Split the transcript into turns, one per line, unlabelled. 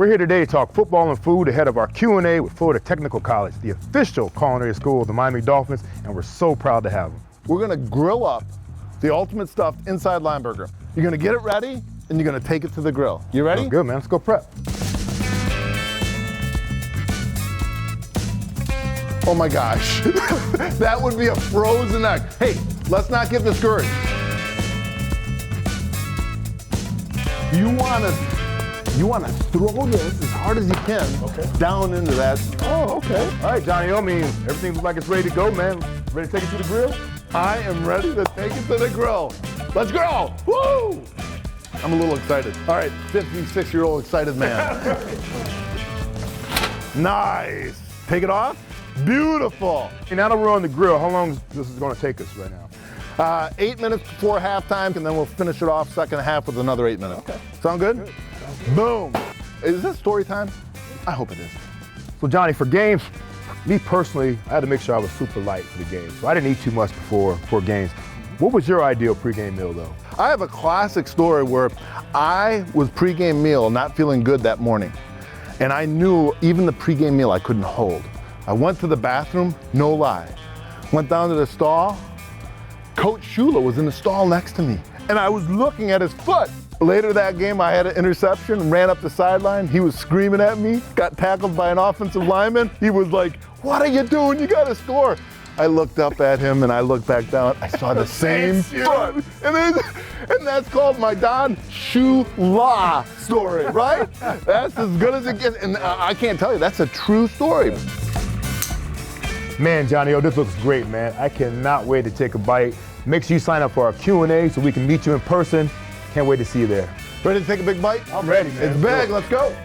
We're here today to talk football and food ahead of our Q&A with Florida Technical College, the official culinary school of the Miami Dolphins, and we're so proud to have them.
We're gonna grill up the ultimate stuffed inside LineBurger. You're gonna get it ready, and you're gonna take it to the grill. You ready?
Oh, good, man. Let's go prep.
Oh my gosh, that would be a frozen egg. Hey, let's not get discouraged. You wanna throw this as hard as you can down into that.
Oh, okay. All right, Johnny, I mean, everything looks like it's ready to go, man. Ready to take it to the grill?
I am ready to take it to the grill. Let's go! Woo! I'm a little excited. All right, 56-year-old excited man. Nice. Take it off. Beautiful.
And now that we're on the grill, how long this is going to take us right now?
8 minutes before halftime, and then we'll finish it off second half with another 8 minutes.
Okay.
Sound good? Boom. Is this story time? I hope it is.
So, Johnny, for games, me personally, I had to make sure I was super light for the game. So I didn't eat too much before games. What was your ideal pregame meal, though?
I have a classic story where I was pregame meal not feeling good that morning. And I knew even the pregame meal I couldn't hold. I went to the bathroom, no lie. Went down to the stall. Coach Shula was in the stall next to me, and I was looking at his foot. Later that game, I had an interception, ran up the sideline. He was screaming at me, got tackled by an offensive lineman. He was like, "What are you doing? You gotta score." I looked up at him and I looked back down. I saw the same foot. And that's called my Don Shula story, right? That's as good as it gets. And I can't tell you, that's a true story.
Man, Johnny, this looks great, man. I cannot wait to take a bite. Make sure you sign up for our Q&A so we can meet you in person. Can't wait to see you there.
Ready to take a big bite?
I'm ready, man.
It's big, let's go.